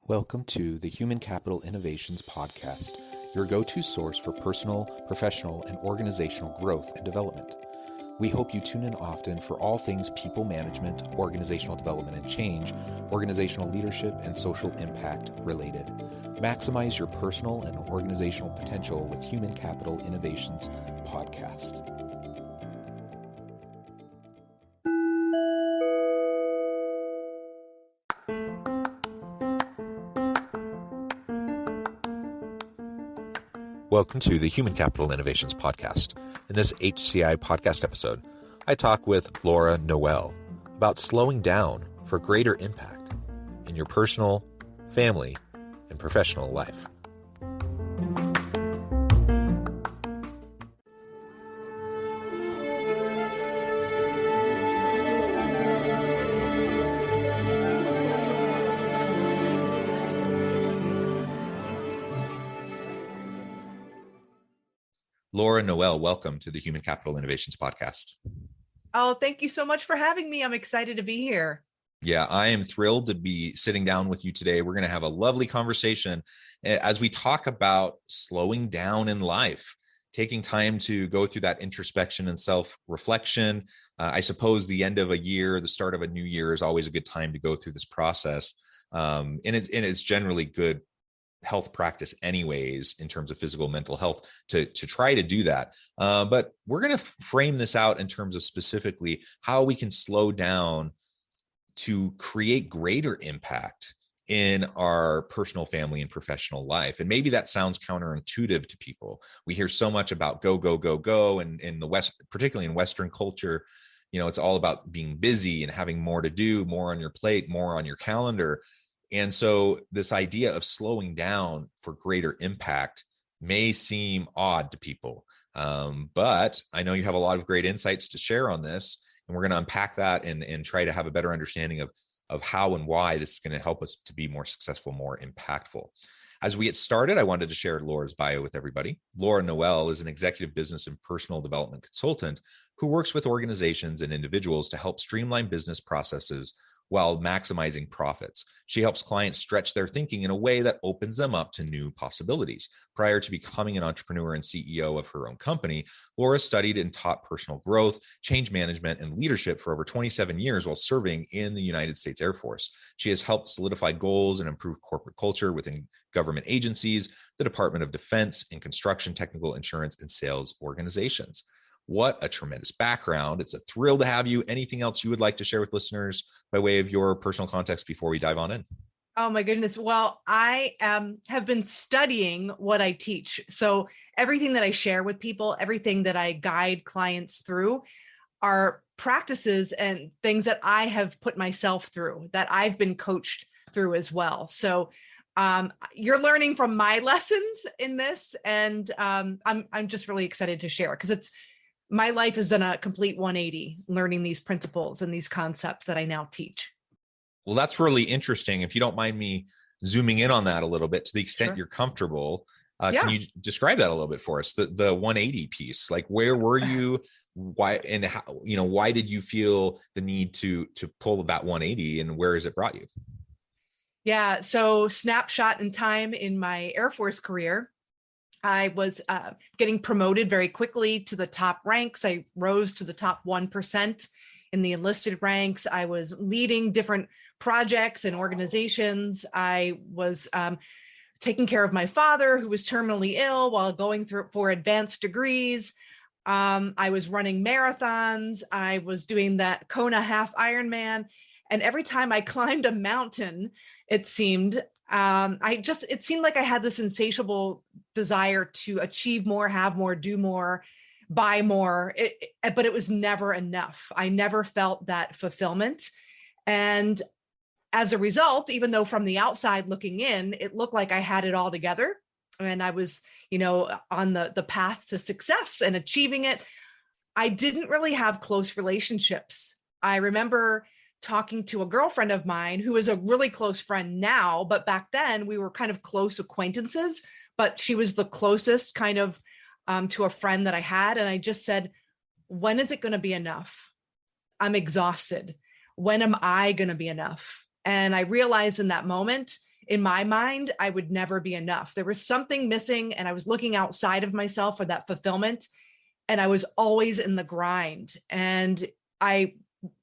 Welcome to the Human Capital Innovations Podcast, your go-to source for personal, professional, and organizational growth and development. We hope you tune in often for all things people management, organizational development and change, organizational leadership, and social impact related. Maximize your personal and organizational potential with Human Capital Innovations Podcast. Welcome to the Human Capital Innovations Podcast. In this HCI podcast episode, I talk with Laura Noel about slowing down for greater impact in your personal, family, and professional life. Laura Noel, welcome to the Human Capital Innovations Podcast. Oh, thank you so much for having me. I'm excited to be here. Yeah, I am thrilled to be sitting down with you today. We're going to have a lovely conversation as we talk about slowing down in life, taking time to go through that introspection and self-reflection. I suppose the end of a year, the start of a new year is always a good time to go through this process. And it's generally good health practice anyways, in terms of physical, mental health, to try to do that. But we're going to frame this out in terms of specifically how we can slow down to create greater impact in our personal, family, and professional life. And maybe that sounds counterintuitive to people. We hear so much about go, go, go, go. And in the West, particularly in Western culture, it's all about being busy and having more to do, more on your plate, more on your calendar. And so this idea of slowing down for greater impact may seem odd to people. But I know you have a lot of great insights to share on this, and we're going to unpack that and try to have a better understanding of how and why this is going to help us to be more successful, more impactful. As we get started, I wanted to share Laura's bio with everybody. Laura Noel is an executive business and personal development consultant who works with organizations and individuals to help streamline business processes while maximizing profits. She helps clients stretch their thinking in a way that opens them up to new possibilities. Prior to becoming an entrepreneur and CEO of her own company, Laura studied and taught personal growth, change management, and leadership for over 27 years while serving in the United States Air Force. She has helped solidify goals and improve corporate culture within government agencies, the Department of Defense, and construction, technical, insurance, and sales organizations. What a tremendous background. It's a thrill to have you. Anything else you would like to share with listeners by way of your personal context before we dive on in? Oh my goodness. Well, I have been studying what I teach. So everything that I share with people, everything that I guide clients through are practices and things that I have put myself through, that I've been coached through as well. So you're learning from my lessons in this, and I'm just really excited to share, because my life has done a complete 180 learning these principles and these concepts that I now teach. Well, that's really interesting. If you don't mind me zooming in on that a little bit, to the extent Sure. You're comfortable, can you describe that a little bit for us? The 180 piece, like where were you, why, and how, why did you feel the need to pull that 180, and where has it brought you? Yeah. So snapshot in time in my Air Force career, I was getting promoted very quickly to the top ranks. I rose to the top 1% in the enlisted ranks. I was leading different projects and organizations. I was taking care of my father, who was terminally ill, while going through for advanced degrees. I was running marathons. I was doing that Kona half Ironman. And every time I climbed a mountain, it seemed it seemed like I had this insatiable desire to achieve more, have more, do more, buy more, but it was never enough. I never felt that fulfillment. And as a result, even though from the outside looking in, it looked like I had it all together and I was, on the path to success and achieving it, I didn't really have close relationships. I remember talking to a girlfriend of mine who is a really close friend now, but back then we were kind of close acquaintances, but she was the closest kind of to a friend that I had. And I just said, when is it going to be enough? I'm exhausted. When am I going to be enough? And I realized in that moment, in my mind, I would never be enough. There was something missing, and I was looking outside of myself for that fulfillment. And I was always in the grind. And I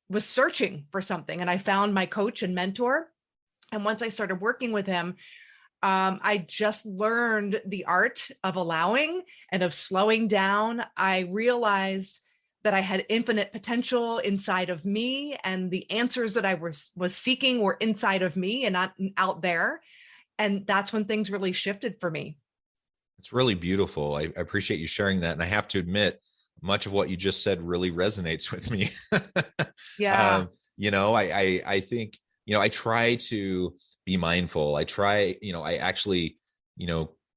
was searching for something, and I found my coach and mentor. And once I started working with him, I just learned the art of allowing and of slowing down. I realized that I had infinite potential inside of me, and the answers that I was seeking were inside of me and not out there. And that's when things really shifted for me. It's really beautiful. I appreciate you sharing that. And I have to admit, much of what you just said really resonates with me. Yeah. I think, I try to be mindful. I actually,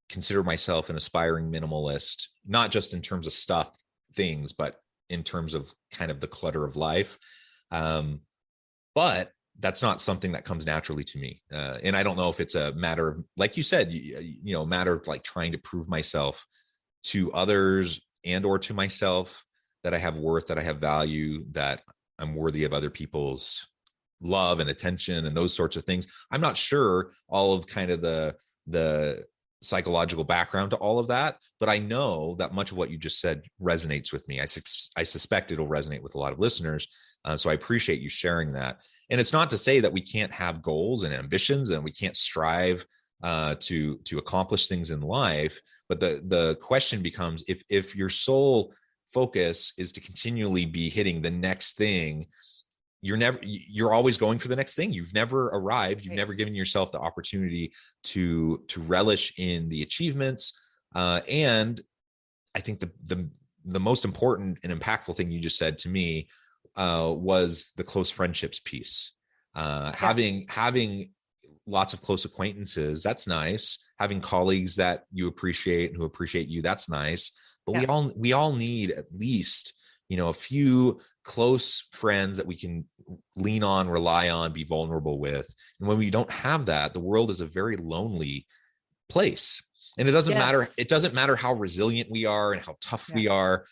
consider myself an aspiring minimalist, not just in terms of stuff, things, but in terms of kind of the clutter of life. But that's not something that comes naturally to me. And I don't know if it's a matter of, like you said, matter of like trying to prove myself to others and or to myself that I have worth, that I have value, that I'm worthy of other people's love and attention and those sorts of things. I'm not sure all of kind of the psychological background to all of that, but I know that much of what you just said resonates with me. I suspect it'll resonate with a lot of listeners. So I appreciate you sharing that. And it's not to say that we can't have goals and ambitions and we can't strive to accomplish things in life. But the question becomes, if your sole focus is to continually be hitting the next thing, you're always going for the next thing. You've never arrived. You've never given yourself the opportunity to relish in the achievements. And I think the most important and impactful thing you just said to me was the close friendships piece. Having lots of close acquaintances, that's nice. Having colleagues that you appreciate and who appreciate you, that's nice. But we all need at least, a few close friends that we can lean on, rely on, be vulnerable with. And when we don't have that, the world is a very lonely place. And it doesn't matter how resilient we are and how tough we are.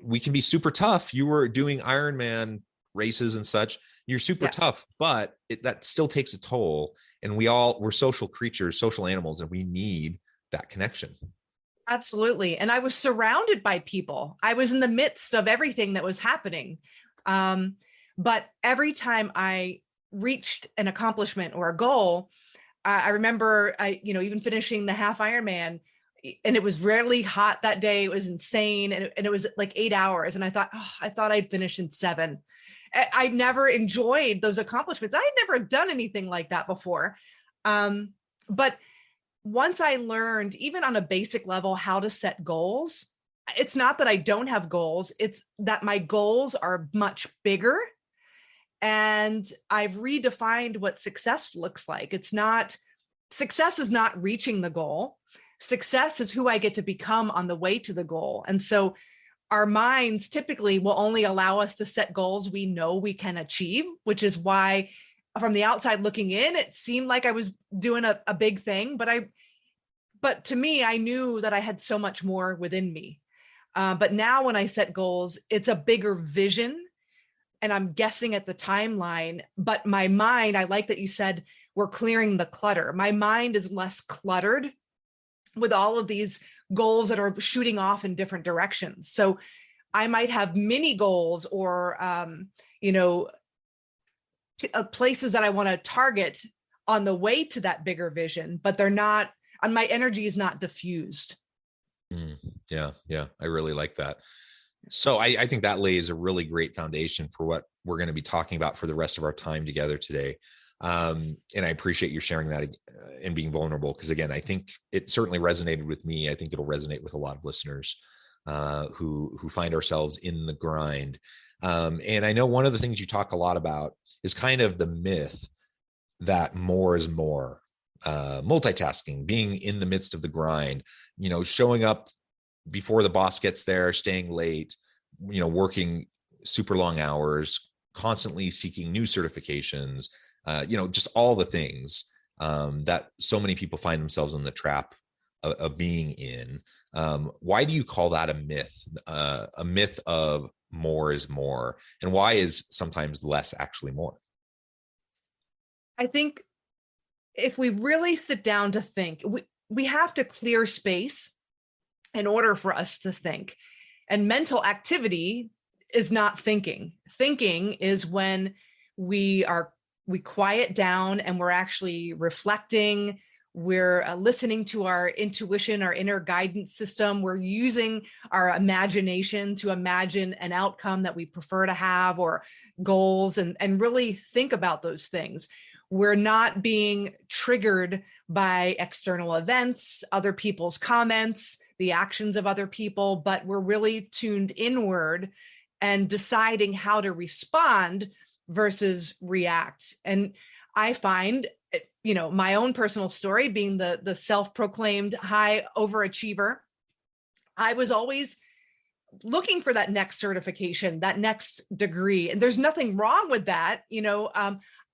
We can be super tough. You were doing Ironman races and such. You're super tough, but that still takes a toll. And we're social creatures, social animals, and we need that connection. Absolutely. And I was surrounded by people. I was in the midst of everything that was happening. But every time I reached an accomplishment or a goal, I remember even finishing the half Ironman, and it was really hot that day. It was insane. And it was like 8 hours. And I thought I'd finish in 7. I never enjoyed those accomplishments. I had never done anything like that before. But once I learned, even on a basic level, how to set goals, it's not that I don't have goals. It's that my goals are much bigger. And I've redefined what success looks like. Success is not reaching the goal. Success is who I get to become on the way to the goal. And so our minds typically will only allow us to set goals we know we can achieve, which is why from the outside looking in, it seemed like I was doing a big thing, but to me, I knew that I had so much more within me. But now when I set goals, it's a bigger vision, and I'm guessing at the timeline, but my mind, I like that you said, we're clearing the clutter. My mind is less cluttered with all of these goals that are shooting off in different directions. So I might have mini goals or, places that I want to target on the way to that bigger vision, but they're not, and my energy is not diffused. Yeah. I really like that. So I think that lays a really great foundation for what we're going to be talking about for the rest of our time together today. And I appreciate you sharing that and being vulnerable, because again, I think it certainly resonated with me. I think it'll resonate with a lot of listeners who find ourselves in the grind. And I know one of the things you talk a lot about is kind of the myth that more is more. Multitasking, being in the midst of the grind, showing up before the boss gets there, staying late, working super long hours, constantly seeking new certifications, just all the things that so many people find themselves in the trap of being in. Why do you call that a myth? A myth of more is more, and why is sometimes less actually more? I think If we really sit down to think, we have to clear space in order for us to think. And mental activity is not thinking. Thinking is when we quiet down and we're actually reflecting. We're listening to our intuition, our inner guidance system. We're using our imagination to imagine an outcome that we prefer to have, or goals, and really think about those things. We're not being triggered by external events, other people's comments, the actions of other people, but we're really tuned inward and deciding how to respond versus react. And I find, my own personal story, being the self-proclaimed high overachiever, I was always looking for that next certification, that next degree. And there's nothing wrong with that.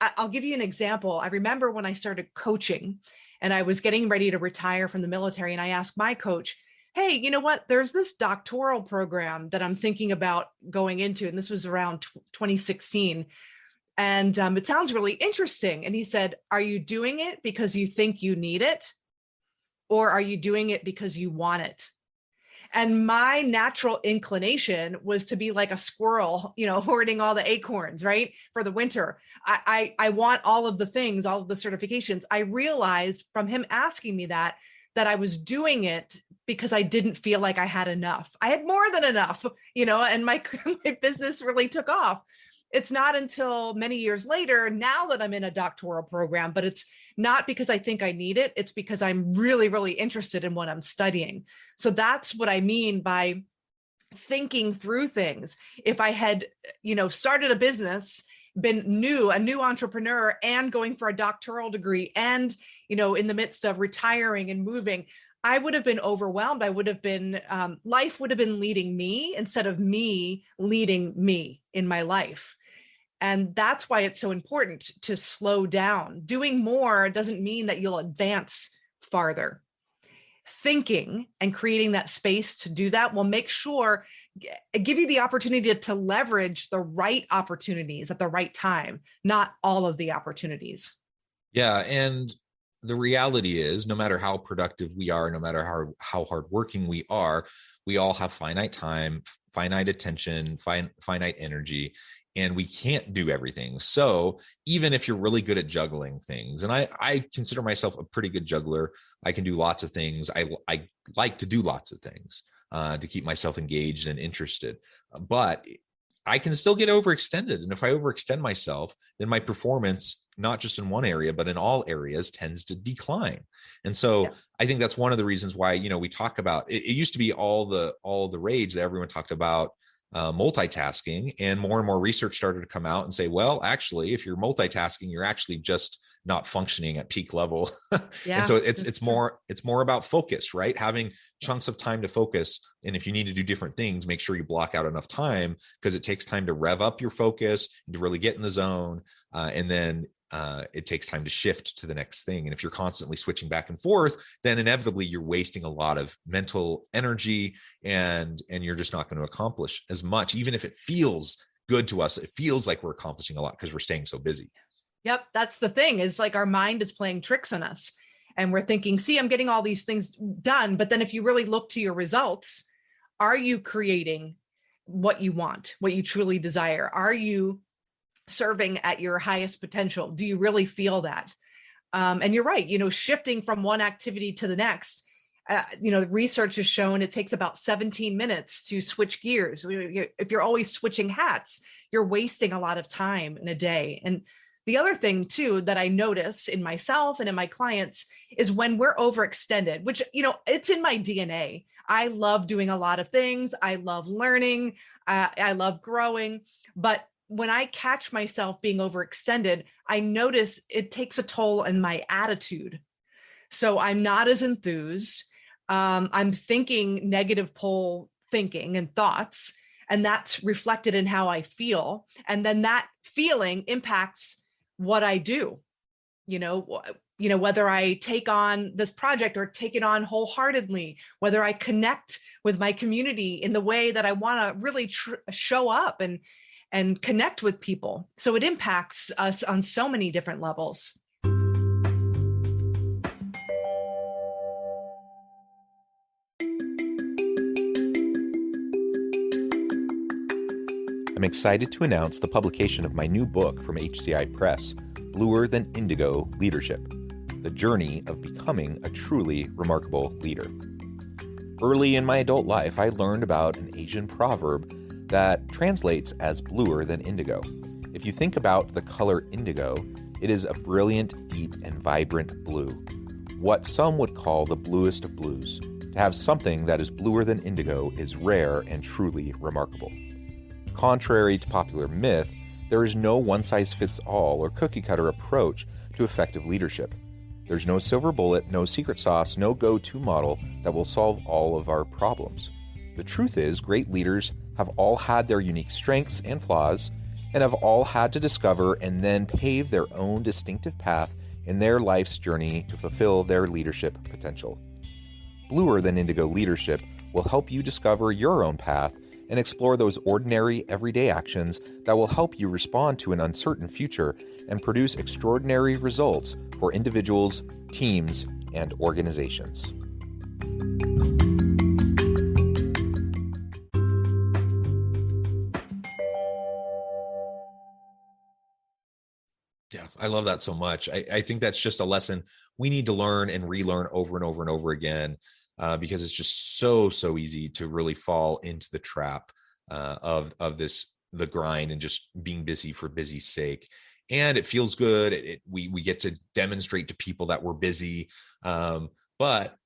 I'll give you an example. I remember when I started coaching and I was getting ready to retire from the military, and I asked my coach, hey, you know what? There's this doctoral program that I'm thinking about going into. And this was around 2016. And it sounds really interesting. And he said, are you doing it because you think you need it? Or are you doing it because you want it? And my natural inclination was to be like a squirrel, hoarding all the acorns, right? For the winter. I want all of the things, all of the certifications. I realized from him asking me that I was doing it because I didn't feel like I had enough. I had more than enough, and my business really took off. It's not until many years later now that I'm in a doctoral program, but it's not because I think I need it. It's because I'm really, really interested in what I'm studying. So that's what I mean by thinking through things. If I had, started a business, been a new entrepreneur, and going for a doctoral degree, and, in the midst of retiring and moving, I would have been overwhelmed. I would have been, life would have been leading me instead of me leading me in my life. And that's why it's so important to slow down. Doing more doesn't mean that you'll advance farther. Thinking and creating that space to do that will give you the opportunity to leverage the right opportunities at the right time, not all of the opportunities. Yeah. And the reality is, no matter how productive we are, no matter how hardworking we are, we all have finite time, finite attention, finite energy, and we can't do everything. So even if you're really good at juggling things, and I consider myself a pretty good juggler, I can do lots of things. I like to do lots of things to keep myself engaged and interested, but I can still get overextended. And if I overextend myself, then my performance, not just in one area, but in all areas, tends to decline. And so I think that's one of the reasons why, we talk about it. It used to be all the rage that everyone talked about multitasking, and more research started to come out and say, well, actually, if you're multitasking, you're actually just not functioning at peak level. And so it's more about focus, right? Having chunks of time to focus. And if you need to do different things, make sure you block out enough time, because it takes time to rev up your focus and to really get in the zone. And then it takes time to shift to the next thing. And if you're constantly switching back and forth, then inevitably you're wasting a lot of mental energy, and you're just not going to accomplish as much, even if it feels good to us. It feels like we're accomplishing a lot because we're staying so busy. Yep. That's the thing, is like our mind is playing tricks on us, and we're thinking, see, I'm getting all these things done. But then if you really look to your results, are you creating what you want, what you truly desire? Are you serving at your highest potential? Do you really feel that? And you're right, shifting from one activity to the next, research has shown it takes about 17 minutes to switch gears. If you're always switching hats, you're wasting a lot of time in a day. And the other thing too, that I noticed in myself and in my clients, is when we're overextended, which, it's in my DNA. I love doing a lot of things. I love learning. I love growing. But when I catch myself being overextended, I notice it takes a toll on my attitude. So I'm not as enthused. I'm thinking negative pole thinking and thoughts, and that's reflected in how I feel. And then that feeling impacts what I do, whether I take on this project or take it on wholeheartedly, whether I connect with my community in the way that I want to really show up and connect with people. So it impacts us on so many different levels. I'm excited to announce the publication of my new book from HCI Press, Bluer Than Indigo Leadership: The Journey of Becoming a Truly Remarkable Leader. Early in my adult life, I learned about an Asian proverb that translates as bluer than indigo. If you think about the color indigo, it is a brilliant, deep, and vibrant blue, what some would call the bluest of blues. To have something that is bluer than indigo is rare and truly remarkable. Contrary to popular myth, there is no one-size-fits-all or cookie-cutter approach to effective leadership. There's no silver bullet, no secret sauce, no go-to model that will solve all of our problems. The truth is, great leaders have all had their unique strengths and flaws, and have all had to discover and then pave their own distinctive path in their life's journey to fulfill their leadership potential. Bluer Than Indigo Leadership will help you discover your own path and explore those ordinary, everyday actions that will help you respond to an uncertain future and produce extraordinary results for individuals, teams, and organizations. Yeah, I love that so much. I think that's just a lesson we need to learn and relearn over and over and over again, because it's just so easy to really fall into the trap of the grind and just being busy for busy's sake. And it feels good. We get to demonstrate to people that we're busy. But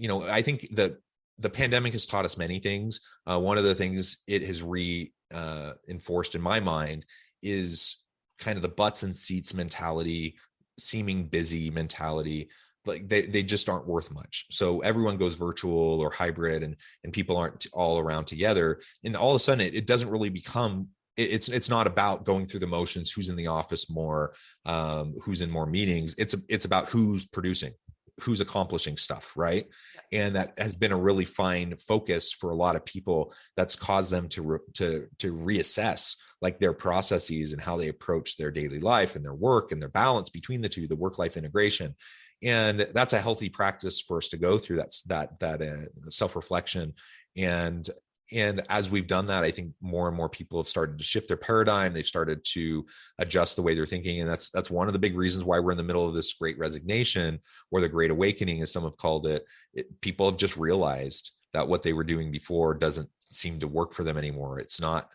I think that the pandemic has taught us many things. One of the things it has reinforced in my mind is kind of the butts and seats mentality, seeming busy mentality. Like they just aren't worth much. So everyone goes virtual or hybrid, and people aren't all around together. And all of a sudden it doesn't really become, it's not about going through the motions, who's in the office more, who's in more meetings. It's about who's producing, who's accomplishing stuff, right? And that has been a really fine focus for a lot of people. That's caused them to reassess like their processes and how they approach their daily life and their work and their balance between the two, the work-life integration. And that's a healthy practice for us to go through. That self-reflection. And as we've done that, I think more and more people have started to shift their paradigm. They've started to adjust the way they're thinking. And that's one of the big reasons why we're in the middle of this great resignation, or the great awakening, as some have called it. People have just realized that what they were doing before doesn't seem to work for them anymore. It's not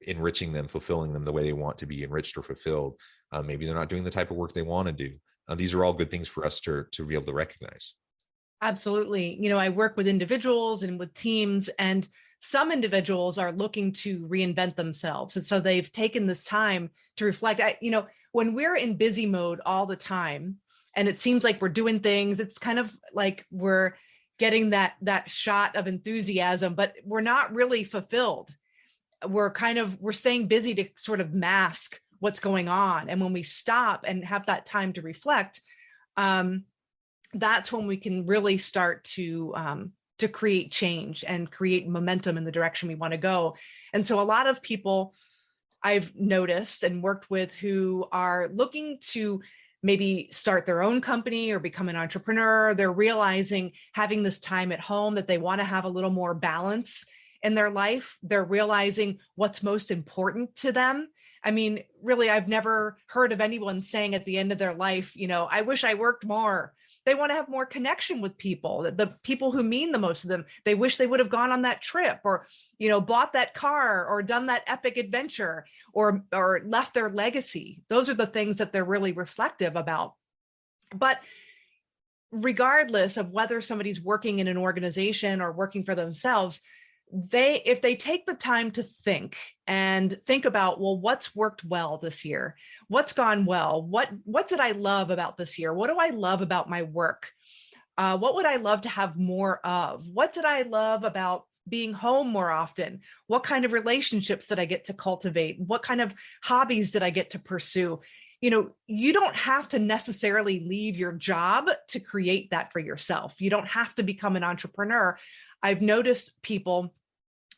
enriching them, fulfilling them the way they want to be enriched or fulfilled. Maybe they're not doing the type of work they want to do. These are all good things for us to be able to recognize. Absolutely. I work with individuals and with teams, and some individuals are looking to reinvent themselves. And so they've taken this time to reflect. When we're in busy mode all the time, and it seems like we're doing things, it's kind of like we're getting that shot of enthusiasm, but we're not really fulfilled. We're staying busy to sort of mask what's going on. And when we stop and have that time to reflect, that's when we can really start to create change and create momentum in the direction we want to go. And so a lot of people I've noticed and worked with who are looking to maybe start their own company or become an entrepreneur, they're realizing, having this time at home, that they want to have a little more balance in their life. They're realizing what's most important to them. I mean, really, I've never heard of anyone saying at the end of their life, I wish I worked more. They want to have more connection with people, the people who mean the most to them. They wish they would have gone on that trip, or, bought that car, or done that epic adventure, or left their legacy. Those are the things that they're really reflective about. But regardless of whether somebody's working in an organization or working for themselves, if they take the time to think about, well, what's worked well this year? What's gone well? What did I love about this year? What do I love about my work? What would I love to have more of? What did I love about being home more often? What kind of relationships did I get to cultivate? What kind of hobbies did I get to pursue? You don't have to necessarily leave your job to create that for yourself. You don't have to become an entrepreneur. I've noticed people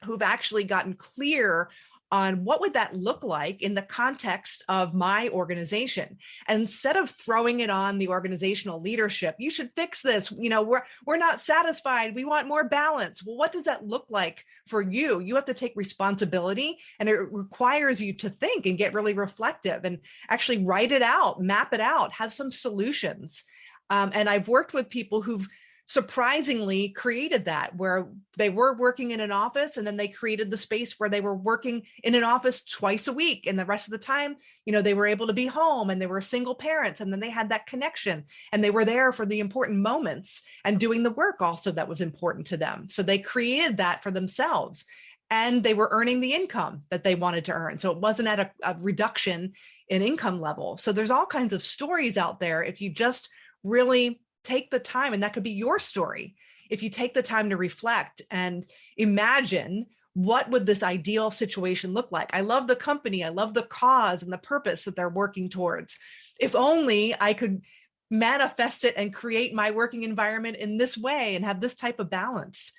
who've actually gotten clear on what would that look like in the context of my organization. And instead of throwing it on the organizational leadership, you should fix this. We're not satisfied. We want more balance. Well, what does that look like for you? You have to take responsibility, and it requires you to think and get really reflective and actually write it out, map it out, have some solutions. And I've worked with people who've surprisingly created that, where they were working in an office and then they created the space where they were working in an office twice a week. And the rest of the time, they were able to be home, and they were single parents. And then they had that connection, and they were there for the important moments and doing the work also that was important to them. So they created that for themselves, and they were earning the income that they wanted to earn. So it wasn't at a reduction in income level. So there's all kinds of stories out there if you just really take the time, and that could be your story. If you take the time to reflect and imagine, what would this ideal situation look like? I love the company. I love the cause and the purpose that they're working towards. If only I could manifest it and create my working environment in this way and have this type of balance.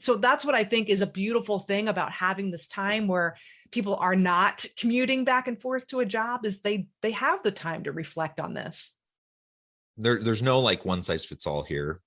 So that's what I think is a beautiful thing about having this time where people are not commuting back and forth to a job, is they have the time to reflect on this. There's no like one size fits all here.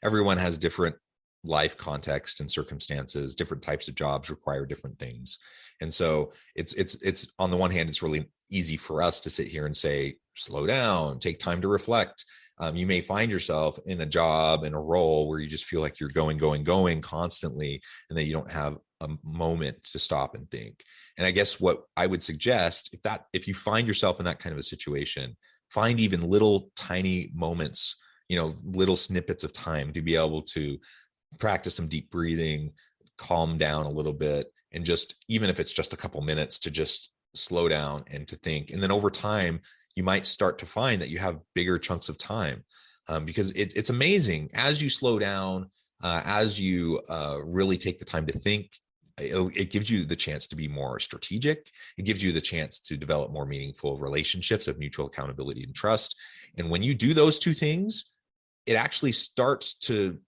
Everyone has different life context and circumstances. Different types of jobs require different things. And so it's on the one hand, it's really easy for us to sit here and say, slow down, take time to reflect. You may find yourself in a job, in a role where you just feel like you're going constantly, and that you don't have a moment to stop and think. And I guess what I would suggest, if you find yourself in that kind of a situation, find even little tiny moments, little snippets of time to be able to practice some deep breathing, calm down a little bit, and just, even if it's just a couple minutes, to just slow down and to think. And then over time, you might start to find that you have bigger chunks of time, because it's amazing as you slow down, as you really take the time to think. It gives you the chance to be more strategic. It gives you the chance to develop more meaningful relationships of mutual accountability and trust. And when you do those two things, it actually starts to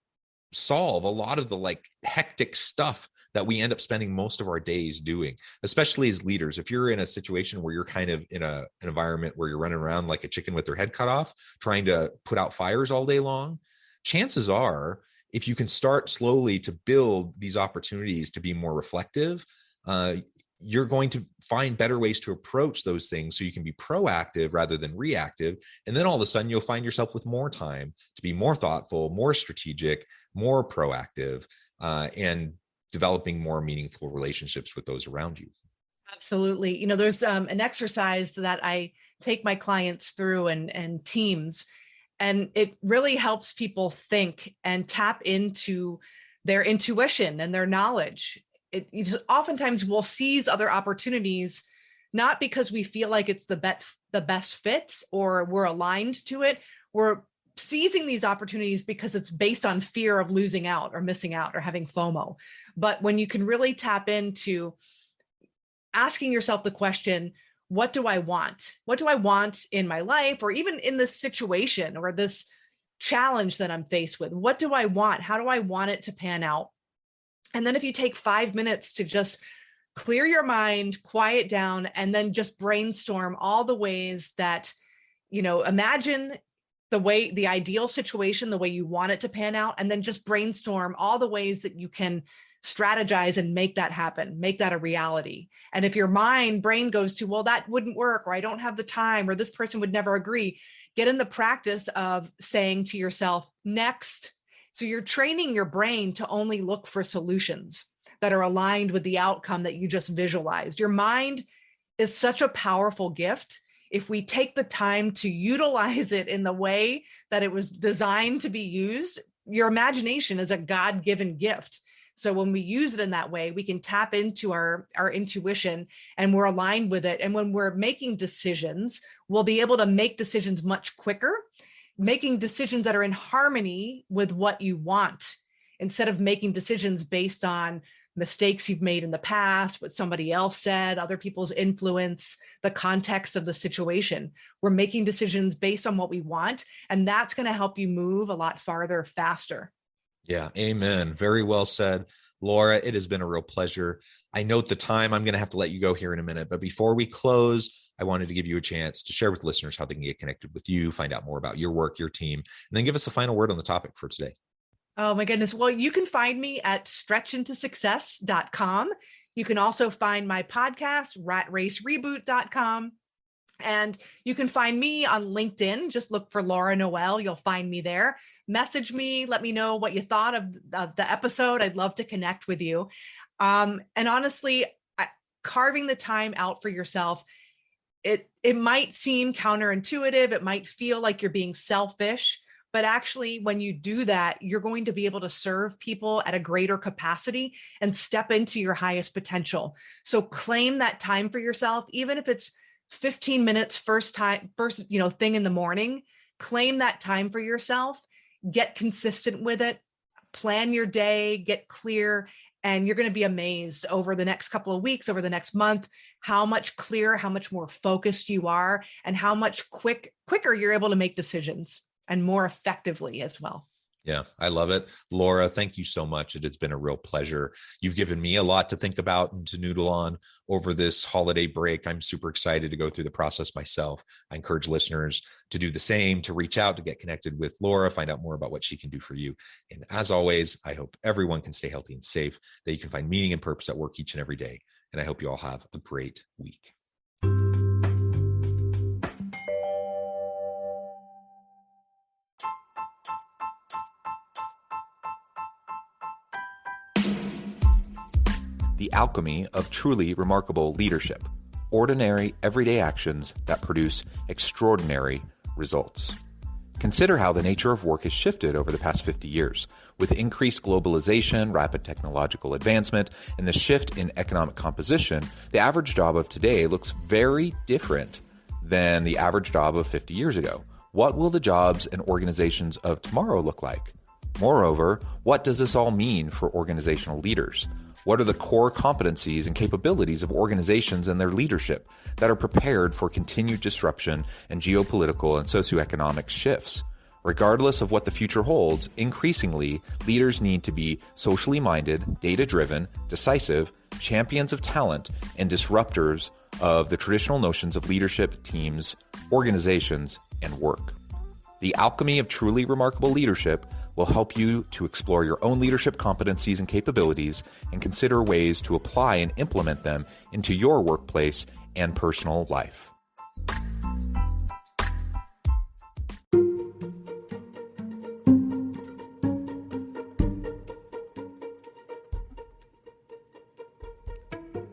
solve a lot of the like hectic stuff that we end up spending most of our days doing, especially as leaders. If you're in a situation where you're kind of in an environment where you're running around like a chicken with their head cut off, trying to put out fires all day long, chances are, if you can start slowly to build these opportunities to be more reflective, you're going to find better ways to approach those things so you can be proactive rather than reactive. And then all of a sudden, you'll find yourself with more time to be more thoughtful, more strategic, more proactive, and developing more meaningful relationships with those around you. Absolutely. There's an exercise that I take my clients through and teams. And it really helps people think and tap into their intuition and their knowledge. Oftentimes we'll seize other opportunities, not because we feel like it's the best fit or we're aligned to it. We're seizing these opportunities because it's based on fear of losing out or missing out or having FOMO. But when you can really tap into asking yourself the question, what do I want? What do I want in my life, or even in this situation or this challenge that I'm faced with? What do I want? How do I want it to pan out? And then if you take 5 minutes to just clear your mind, quiet down, and then just brainstorm all the ways that, imagine the ideal situation, the way you want it to pan out, and then just brainstorm all the ways that you can strategize and make that happen, make that a reality. And if your brain goes to, well, that wouldn't work, or I don't have the time, or this person would never agree, get in the practice of saying to yourself, next. So you're training your brain to only look for solutions that are aligned with the outcome that you just visualized. Your mind is such a powerful gift. If we take the time to utilize it in the way that it was designed to be used, your imagination is a God-given gift. So when we use it in that way, we can tap into our intuition, and we're aligned with it. And when we're making decisions, we'll be able to make decisions much quicker, making decisions that are in harmony with what you want, instead of making decisions based on mistakes you've made in the past, what somebody else said, other people's influence, the context of the situation. We're making decisions based on what we want, and that's going to help you move a lot farther, faster. Yeah. Amen. Very well said. Laura, it has been a real pleasure. I note the time. I'm going to have to let you go here in a minute. But before we close, I wanted to give you a chance to share with listeners how they can get connected with you, find out more about your work, your team, and then give us a final word on the topic for today. Oh my goodness. Well, you can find me at stretchintosuccess.com. You can also find my podcast, ratracereboot.com. And you can find me on LinkedIn. Just look for Laura Noel. You'll find me there. Message me. Let me know what you thought of the episode. I'd love to connect with you. And honestly, carving the time out for yourself, it might seem counterintuitive. It might feel like you're being selfish. But actually, when you do that, you're going to be able to serve people at a greater capacity and step into your highest potential. So claim that time for yourself, even if it's 15 minutes first thing in the morning. Claim that time for yourself, get consistent with it, plan your day, get clear, and you're going to be amazed over the next couple of weeks, over the next month, how much clearer, how much more focused you are, and how much quicker you're able to make decisions, and more effectively as well. Yeah, I love it. Laura, thank you so much. It has been a real pleasure. You've given me a lot to think about and to noodle on over this holiday break. I'm super excited to go through the process myself. I encourage listeners to do the same, to reach out, to get connected with Laura, find out more about what she can do for you. And as always, I hope everyone can stay healthy and safe, that you can find meaning and purpose at work each and every day. And I hope you all have a great week. The alchemy of truly remarkable leadership. Ordinary, everyday actions that produce extraordinary results. Consider how the nature of work has shifted over the past 50 years. With increased globalization, rapid technological advancement, and the shift in economic composition, the average job of today looks very different than the average job of 50 years ago. What will the jobs and organizations of tomorrow look like? Moreover, what does this all mean for organizational leaders? What are the core competencies and capabilities of organizations and their leadership that are prepared for continued disruption and geopolitical and socioeconomic shifts? Regardless of what the future holds, increasingly, leaders need to be socially minded, data-driven, decisive, champions of talent, and disruptors of the traditional notions of leadership, teams, organizations, and work. The alchemy of truly remarkable leadership will help you to explore your own leadership competencies and capabilities and consider ways to apply and implement them into your workplace and personal life.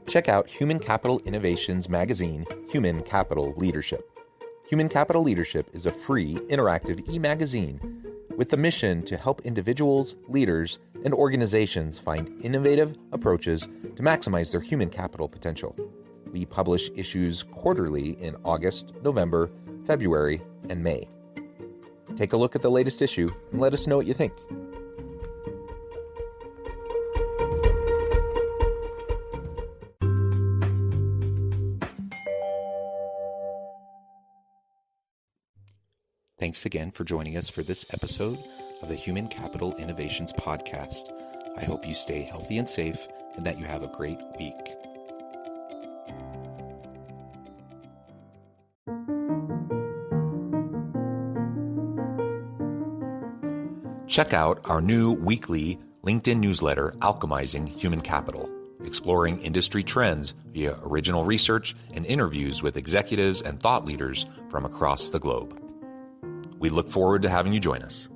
Check out Human Capital Innovations magazine, Human Capital Leadership. Human Capital Leadership is a free, interactive e-magazine with the mission to help individuals, leaders, and organizations find innovative approaches to maximize their human capital potential. We publish issues quarterly in August, November, February, and May. Take a look at the latest issue and let us know what you think. Thanks again for joining us for this episode of the Human Capital Innovations Podcast. I hope you stay healthy and safe and that you have a great week. Check out our new weekly LinkedIn newsletter, Alchemizing Human Capital, exploring industry trends via original research and interviews with executives and thought leaders from across the globe. We look forward to having you join us.